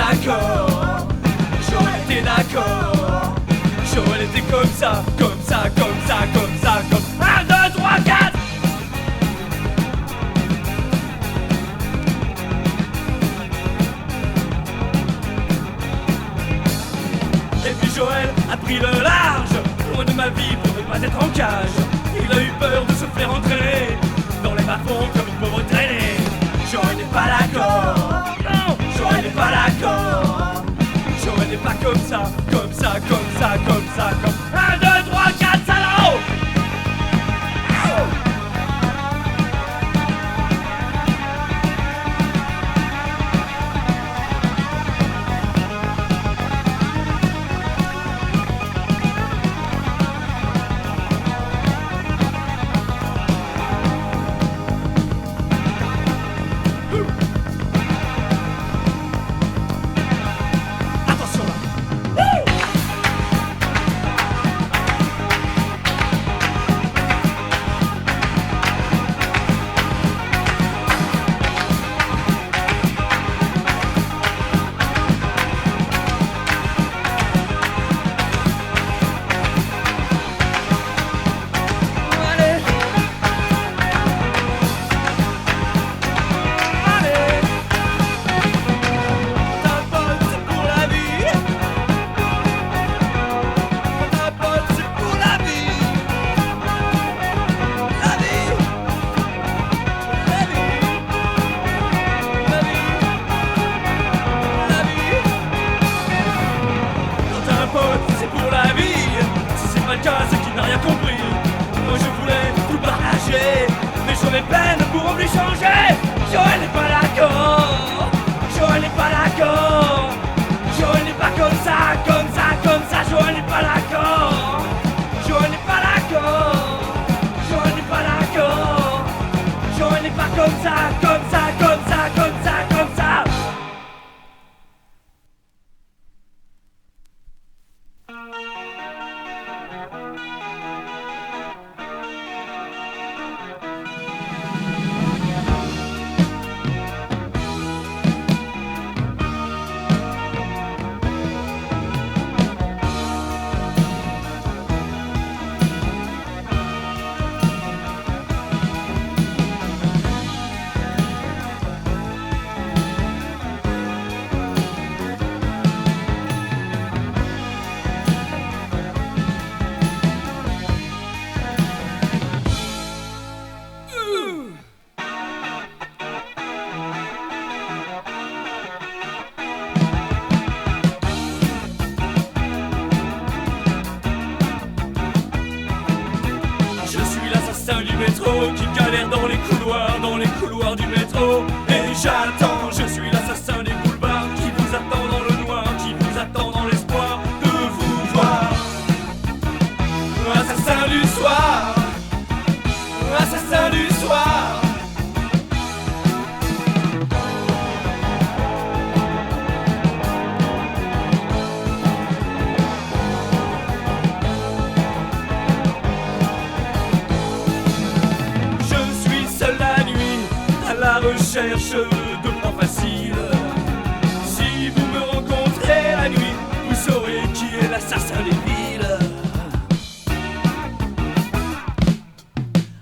d'accord. J'aurais été d'accord. J'aurais été comme ça, comme ça, comme ça, comme ça, comme 1, 2, 3, 4. Et puis Joël a pris le large, loin de ma vie pour ne pas être en cage. Il a eu peur de se faire entraîner dans les bas-fonds comme une pauvre traînée. Joël n'est pas d'accord, non, Joël n'est pas d'accord. Joël n'est pas comme ça, comme ça, comme ça, comme ça, comme 1, 2, 3, 4, salaud. Attention là. Allez. Allez. Ta pote c'est pour la vie. Ta pote c'est pour la vie. La vie. La vie. La vie. La vie. Quand t'as un pote c'est pour la vie. Si c'est pas le cas c'est qu'il n'a rien compris. Moi je voulais tout partager, mais je mes peines pourront lui changer. Joël n'est pas d'accord. Joël n'est pas d'accord. Joël n'est pas comme ça, comme ça, comme ça. Joël n'est pas d'accord. Joël n'est pas d'accord. Joël n'est pas d'accord. Joël n'est pas comme ça, comme ça, comme ça, comme ça, comme ça. Je suis l'assassin du métro qui galère dans les couloirs du métro. Et j'attends, je suis l'assassin des boulevards qui vous attend dans le noir, qui vous attend dans l'espoir de vous voir. Assassin du soir, assassin du soir. Je suis seul la nuit à la recherche de plans faciles. Si vous me rencontrez la nuit, vous saurez qui est l'assassin des villes.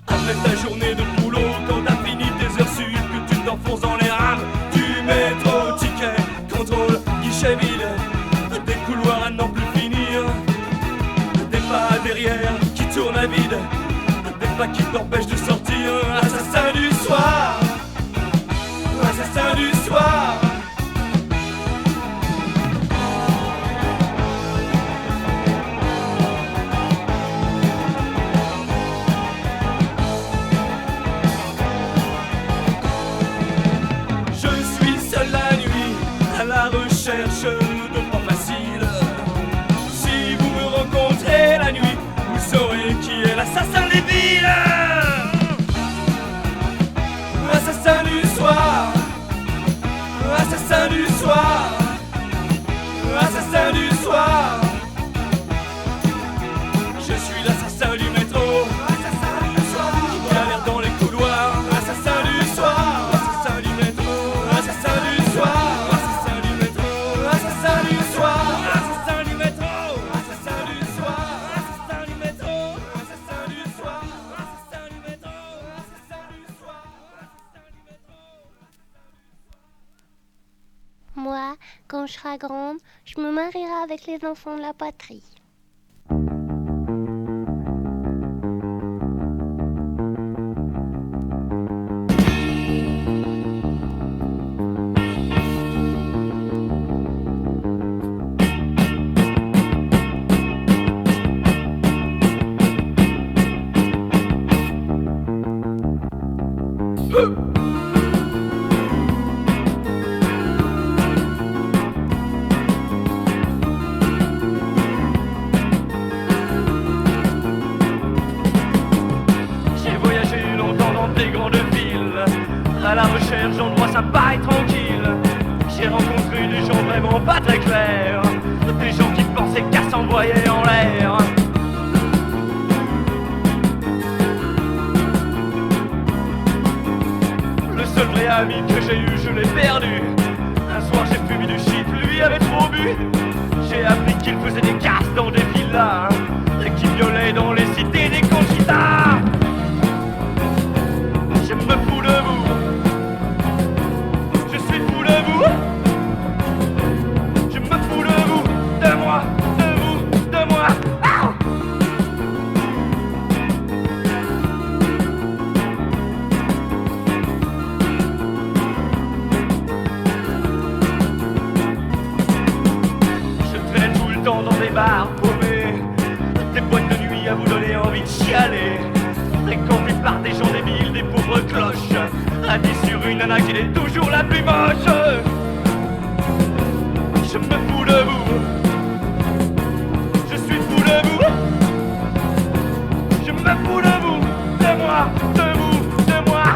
Après ta journée de boulot, quand t'as fini tes heures sup, que tu t'enfonces dans les rames du métro, ticket, contrôle, guichet vide, des couloirs à n'en plus finir, des pas derrière qui tournent à vide, des pas qui t'empêchent de sortir. Assassin du soir, assassin du soir. Je suis seul la nuit à la recherche de plans faciles. Si vous me rencontrez la nuit, vous saurez qui est l'assassin des villes. Assassin du soir, assassin du soir, assassin du soir. Je suis l'assassin du métro, assassin du soir, qui galère dans les couloirs. Assassin du soir, assassin du métro, assassin du soir, assassin du métro, serai grande, je me marierai avec les enfants de la patrie. À la recherche d'endroits sympas et tranquilles, j'ai rencontré des gens vraiment pas très clairs, des gens qui pensaient qu'à s'envoyer en l'air. Le seul vrai ami que j'ai eu, je l'ai perdu. Un soir j'ai fumé du shit, lui avait trop bu. J'ai appris qu'il faisait des casses dans des villas et qu'il violait dans les cités des conquistas. Je me fous de vous. Je me fous de vous, de moi, de vous, de moi. Ah! Je traîne tout le temps dans des bars paumés, des boîtes de nuit à vous donner envie de chialer, fréquentés par des gens débiles, des pauvres cloches, assis sur une nana qui est toujours la plus moche. Je me fous de vous. Je suis fou de vous. Je me fous de vous, de moi, de vous, de moi.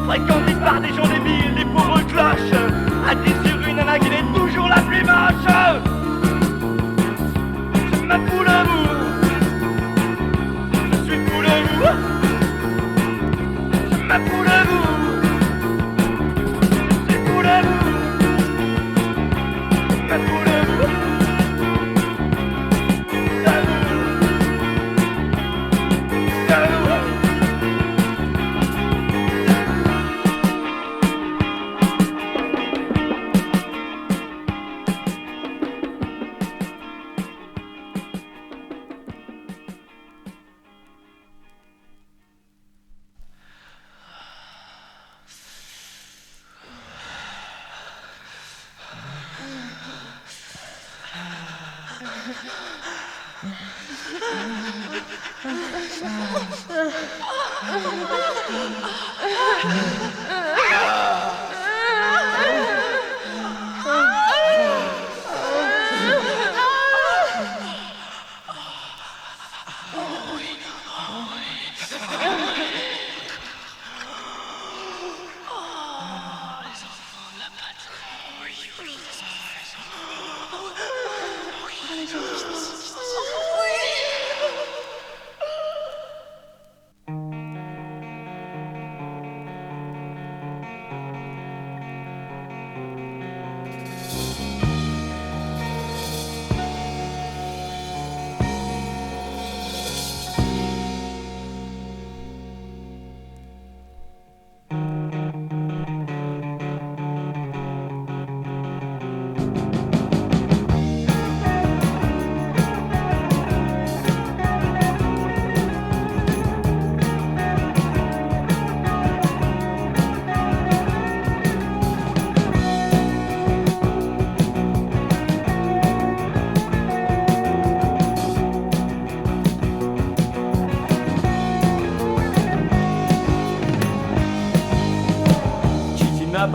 Fréquenté par des gens débiles, des pauvres cloches, assis sur une nana qui est toujours la plus moche. Je me fous de vous. Je suis fou de vous. Je me fous de vous. Je suis fou de vous. Je me fous de vous. De vous. De vous.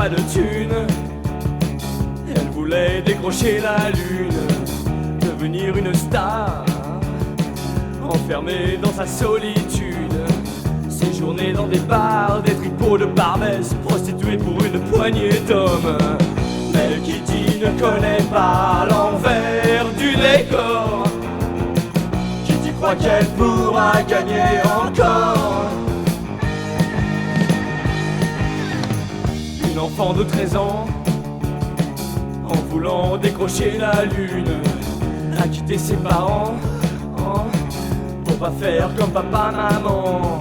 pas de thunes. Elle voulait décrocher la lune, devenir une star, enfermée dans sa solitude, séjourner dans des bars, des tripots de Barbès, prostituée pour une poignée d'hommes. Mais Kitty ne connaît pas l'envers du décor. Kitty croit qu'elle pourra gagner encore. Une enfant de 13 ans, en voulant décrocher la lune, a quitté ses parents pour pas faire comme papa, maman.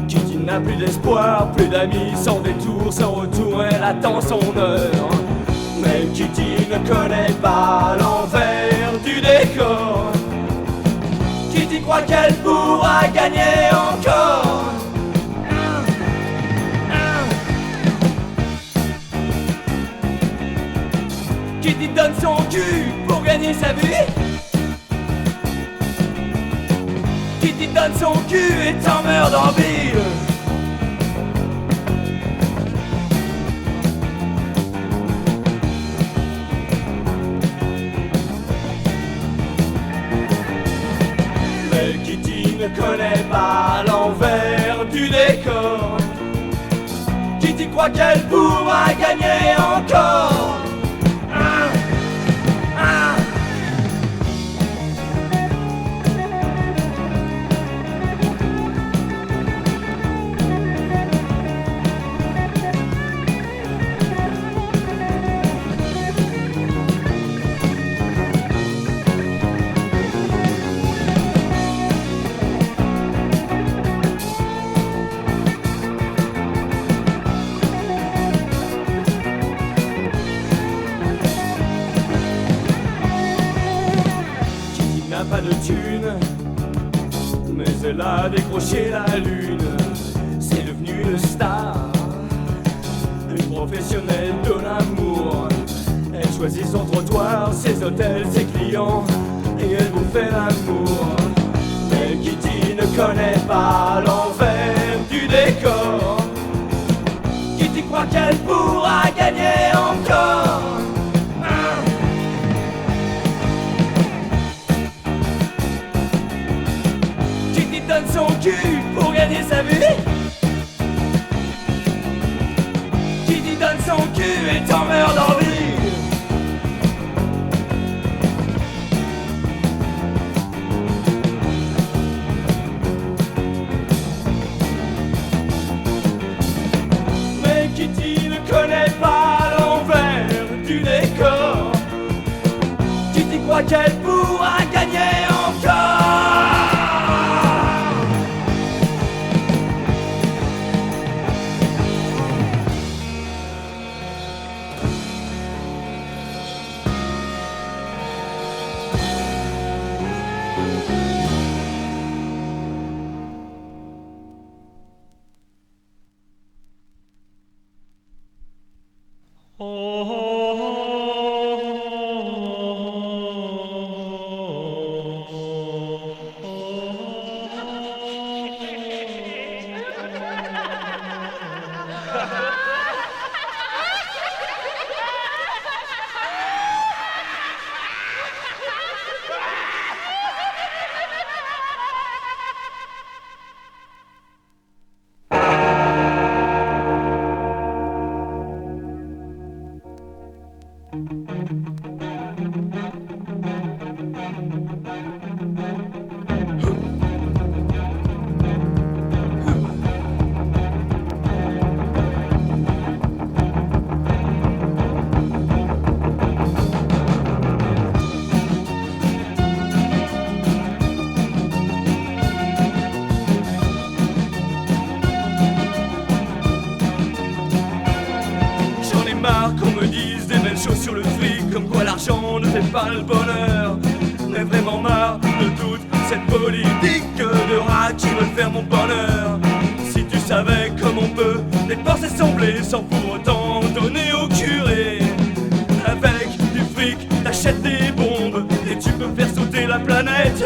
Kitty n'a plus d'espoir, plus d'amis, sans détour, sans retour, elle attend son heure. Mais Kitty ne connaît pas l'envers du décor. Kitty croit qu'elle pourra gagner encore. Kitty donne son cul pour gagner sa vie. Kitty donne son cul et t'en meurs d'envie. Mais Kitty ne connaît pas l'envers du décor. Kitty croit qu'elle pourra gagner encore. Pas de thunes, mais elle a décroché la lune. C'est devenu une star, une professionnelle de l'amour. Elle choisit son trottoir, ses hôtels, ses clients, et elle vous fait l'amour. Mais Kitty ne connaît pas l'envers du décor. Kitty croit qu'elle pourra gagner encore. Donne son cul pour gagner sa vie. Kitty donne son cul et t'en meurs d'envie. Mais Kitty ne connaît pas l'envers du décor. Kitty croit qu'elle pourra gagner encore. Qu'on me dise des belles choses sur le fric, comme quoi l'argent ne fait pas le bonheur. Mais vraiment marre de toute cette politique de rats qui veulent faire mon bonheur. Si tu savais comme on peut dépenser son blé sans pour autant donner au curé. Avec du fric t'achètes des bombes et tu peux faire sauter la planète.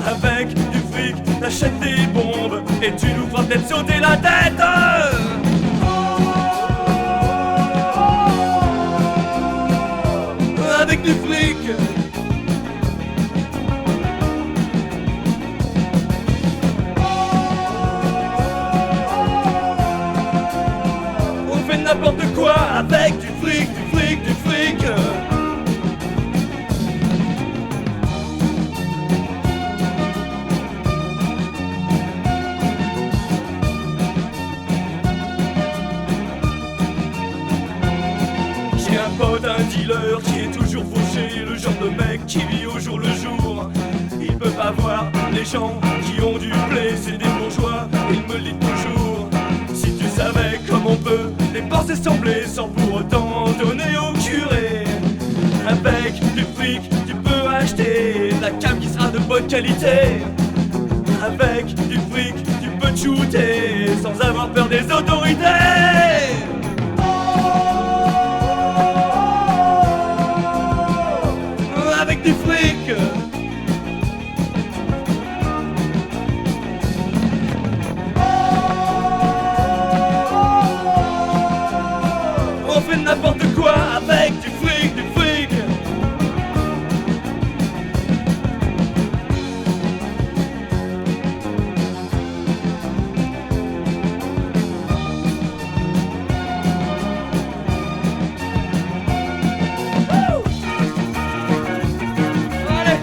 Avec du fric t'achètes des bombes et tu nous feras peut-être sauter la tête. pote, un dealer qui est toujours fauché, le genre de mec qui vit au jour le jour. Il peut pas voir les gens qui ont du blé, c'est des bourgeois, il me le dit toujours. Si tu savais comme on peut dépenser son blé sans pour autant donner au curé. Avec du fric, tu peux acheter de la cam qui sera de bonne qualité. Avec du fric, tu peux te shooter sans avoir peur des autorités. Avec du fric, on fait n'importe quoi avec du fric, du fric. Allez.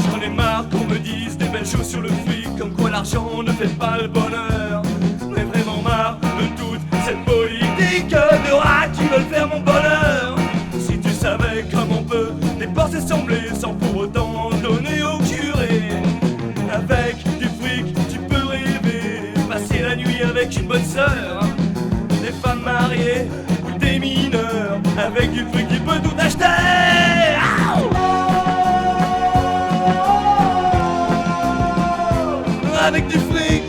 J'en ai marre qu'on me dise des belles choses sur le fric, comme quoi l'argent ne fait pas le bonheur. J'en ai vraiment marre de toute cette politique de rats qui veulent faire mon bonheur. Si tu savais comme on peut dépenser son blé sans pour autant donner au curé. Avec du fric, tu peux rêver, passer la nuit avec une bonne sœur. Des femmes mariées ou des mineurs, avec du fric, tu peux tout acheter. Avec du fric,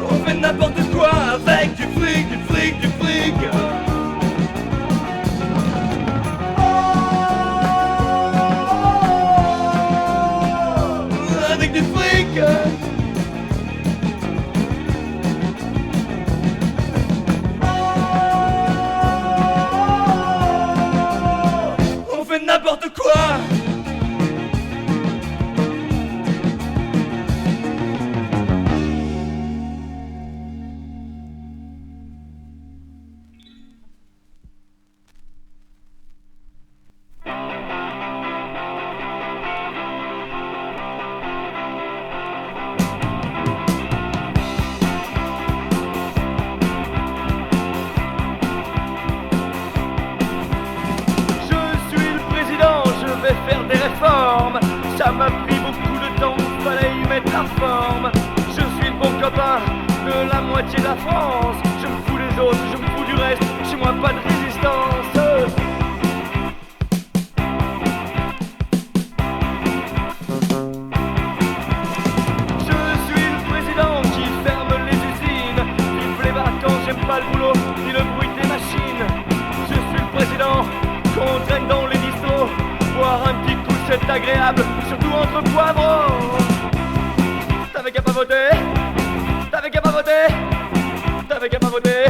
on fait n'importe quoi avec du fric, du fric, du fric. Avec du fric, on fait n'importe quoi. Faire des réformes, ça m'a pris beaucoup de temps, fallait y mettre la forme. Je suis le bon copain de la moitié de la France. Je me fous des autres, je me fous du reste, chez moi pas de résistance. Je suis le président qui ferme les usines, vive les vacances, j'aime pas le boulot, ni le bruit des machines. Je suis le président qu'on traîne dans les distros, boire un petit coup c'est agréable, surtout entre poivrons. T'avais qu'à pas voter, t'avais qu'à pas voter, t'avais qu'à pas voter.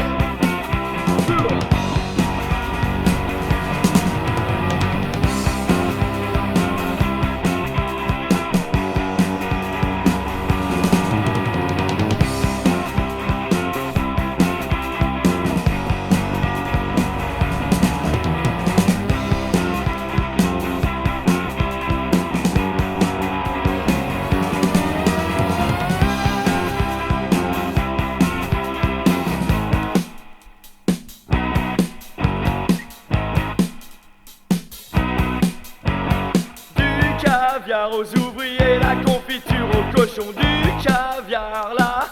Caviar aux ouvriers, la confiture aux cochons, du caviar, la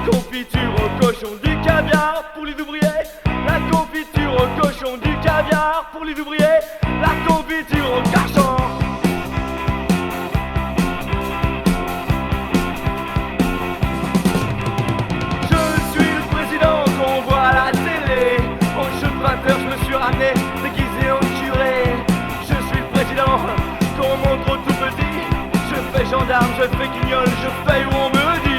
confiture aux cochons, du caviar pour les ouvriers, la confiture aux cochons, du caviar pour les ouvriers, la confiture aux cochons. Je suis le président qu'on voit à la télé, au jeu de 20 heures je me suis ramené déguisé en curé. Je suis le président qu'on montre au tout petit, je fais gendarmes, je fais guignol, je fais où on me dit.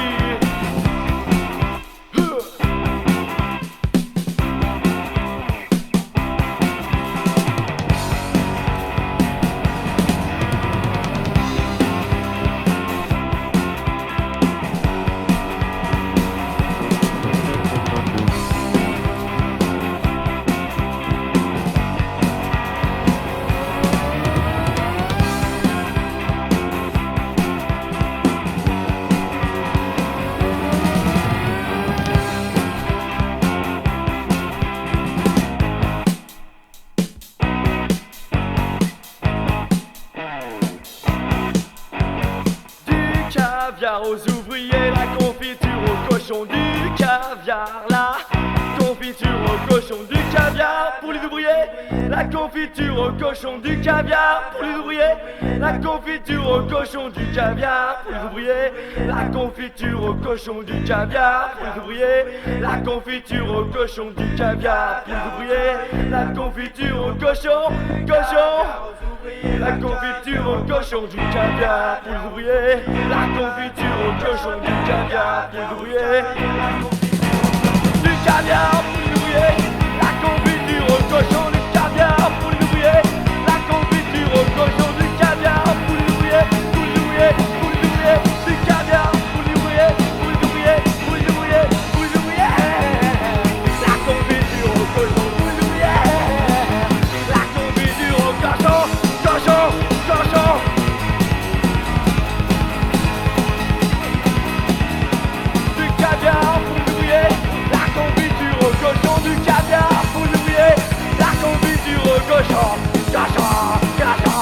Caviar aux ouvriers, la confiture au cochon, du caviar, la confiture au cochon, du caviar pour les ouvriers, la confiture au cochon, du caviar pour les ouvriers, la confiture au cochon, du caviar pour les ouvriers, la confiture au cochon, du caviar pour les ouvriers, la confiture au cochon, du caviar pour les ouvriers, la confiture au cochon, cochon. La confiture au cochon, du caviar pour les ouvriers. La confiture au cochon, du caviar pour les ouvriers. Du caviar pour les ouvriers. La confiture au cochon, du caviar pour les ouvriers. La confiture au cochon, du caviar pour les ouvriers. Pour les ouvriers, pour les ouvriers. Du caviar pour les ouvriers. Pour les ouvriers, pour les ouvriers, pour les ouvriers. La confiture au cochon, pour les ouvriers. La confiture au cochon. Cochon, cochon. Du caviar pour les ouvriers. La confiture au cochon, du caviar pour les ouvriers. La confiture au cochon, cochon, cochon.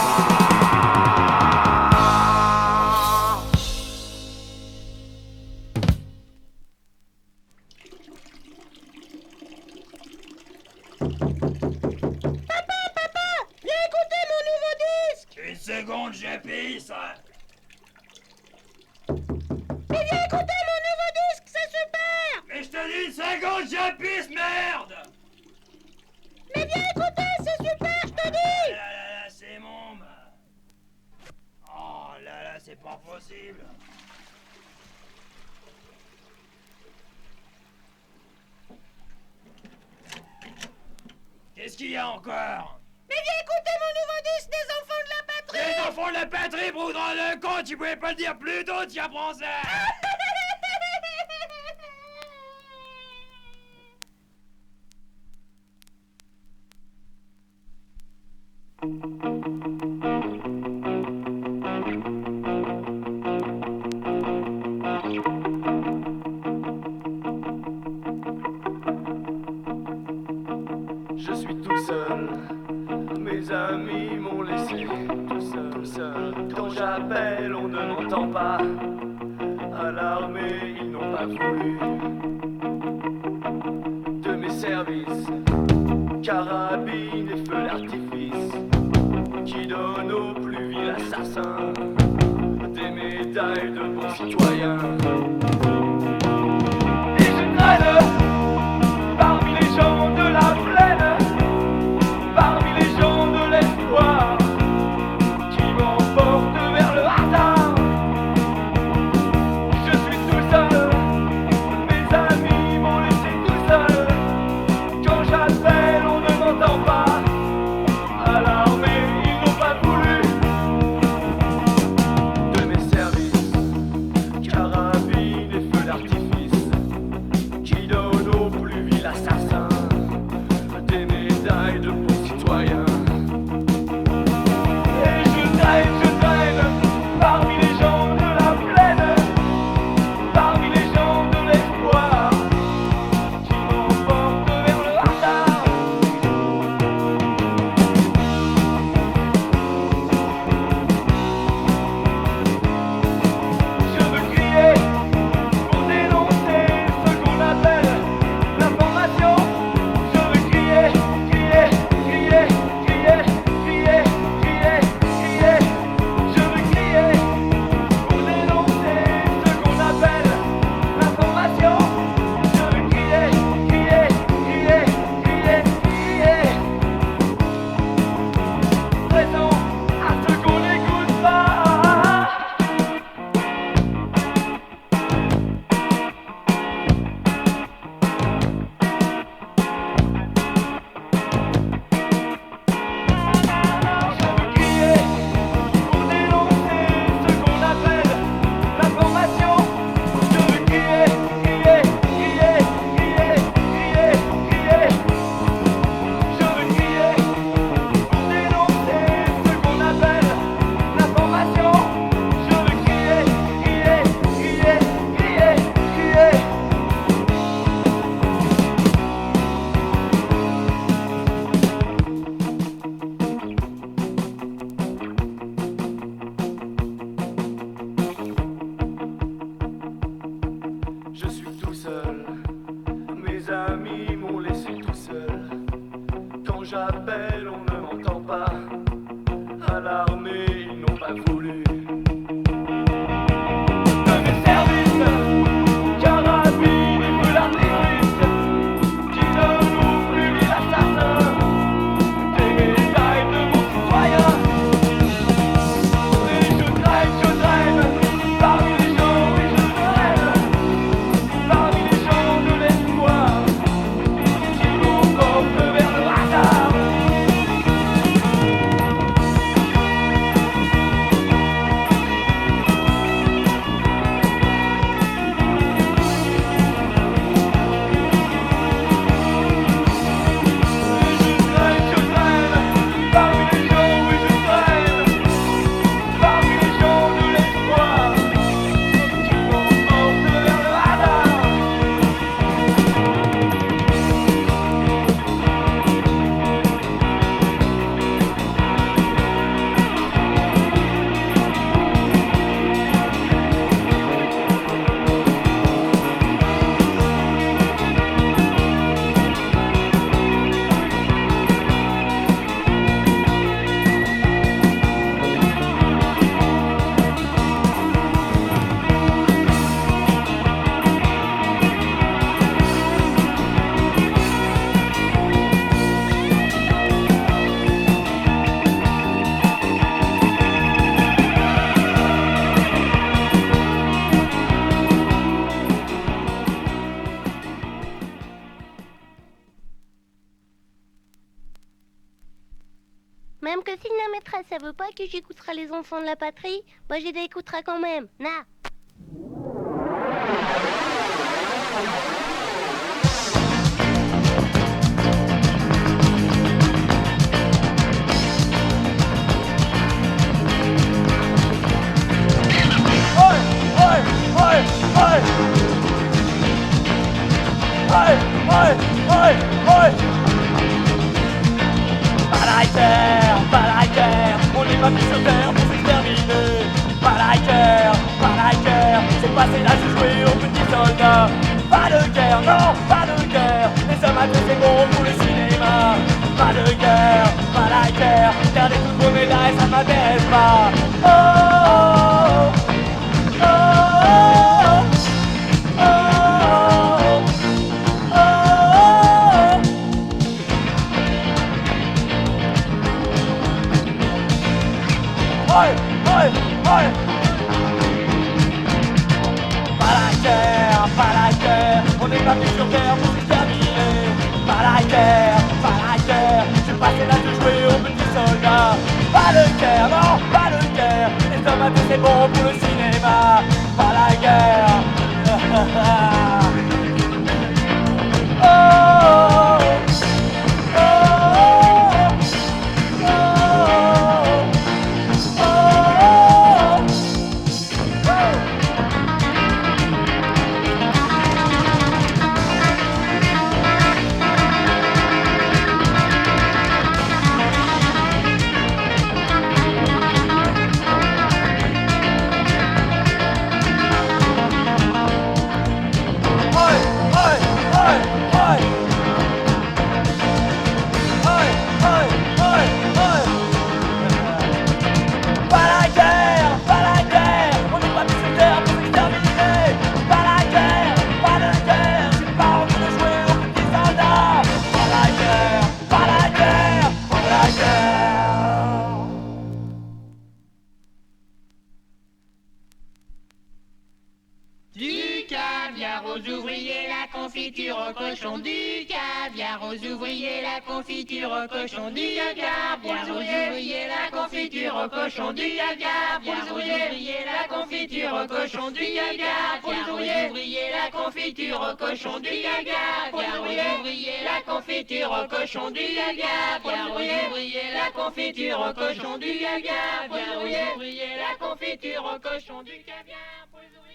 Une seconde, je pisse. Mais viens écouter mon nouveau disque, c'est super! Mais je te dis une seconde, je pisse, merde. Mais viens écouter, c'est super, je te Ah dis! là là, c'est mon... Oh là là, c'est pas possible. Qu'est-ce qu'il y a encore? Mais viens écouter mon nouveau disque des enfants de la Les patrie! enfants de la patrie, broudrons le con, tu pouvais pas le dire plus tôt, tu apprends ça. Je suis tout seul, mes amis m'ont laissé tout seul. Quand j'appelle, on ne m'entend pas. À l'armée, ils n'ont pas voulu de mes services. Carabine et feux d'artifice qui donnent aux plus vils assassins des médailles de bons citoyens. Et je traîne parmi les gens de la plaine, parmi les gens de l'espoir qui m'emportent vers le hasard. Je suis tout seul, mes amis m'ont laissé tout seul. Quand j'appelle, on ne m'entend pas. À l'armée, ils n'ont pas voulu de mes services. Carabine j'appelle, on ne m'entend pas. À l'armée, ils n'ont pas voulu de mes services. Carabine et foulards des Russes qui ne louent plus les assassins des médailles de mon citoyen. Et je traîne parmi les gens et je rêve parmi les gens de l'espoir qui m'emportent vers le hasard. Je traîne parmi les gens et je traîne parmi les gens de l'espoir qui m'emportent vers le hasard. Même que si la maîtresse elle veut pas que j'écouterai les enfants de la patrie, moi je les écouterai quand même. Na. Pas la guerre, on n'est pas mis sur terre pour s'exterminer. Pas la guerre, c'est passé l'âge de jouer aux petits soldats. Pas de guerre, non, pas de guerre, les hommes à c'est bon pour le cinéma. Pas de guerre, gardez toutes vos médailles, ça m'intéresse pas. Oh, oh, oh, oh, oh, oh, oh, oh. Pas la guerre, on n'est pas mis sur terre pour s'exterminer. Pas la guerre, j'ai passé l'âge de jouer aux petits soldats. Pas de guerre, non, pas de guerre, les hommes à c'est bon pour le cinéma. Pas la guerre. Oh, oh, oh, oh, oh, oh. Du caviar aux ouvriers, la confiture au cochon. Du caviar aux ouvriers, la confiture au cochon. Du caviar aux ouvriers, la confiture au cochon. Du caviar aux ouvriers, la confiture au cochon. Du caviar aux ouvriers, la confiture au cochon. Du caviar aux ouvriers, la confiture au cochon. Du caviar aux ouvriers, la confiture au cochon. Du caviar aux ouvriers, la confiture au cochon. Du caviar aux ouvriers.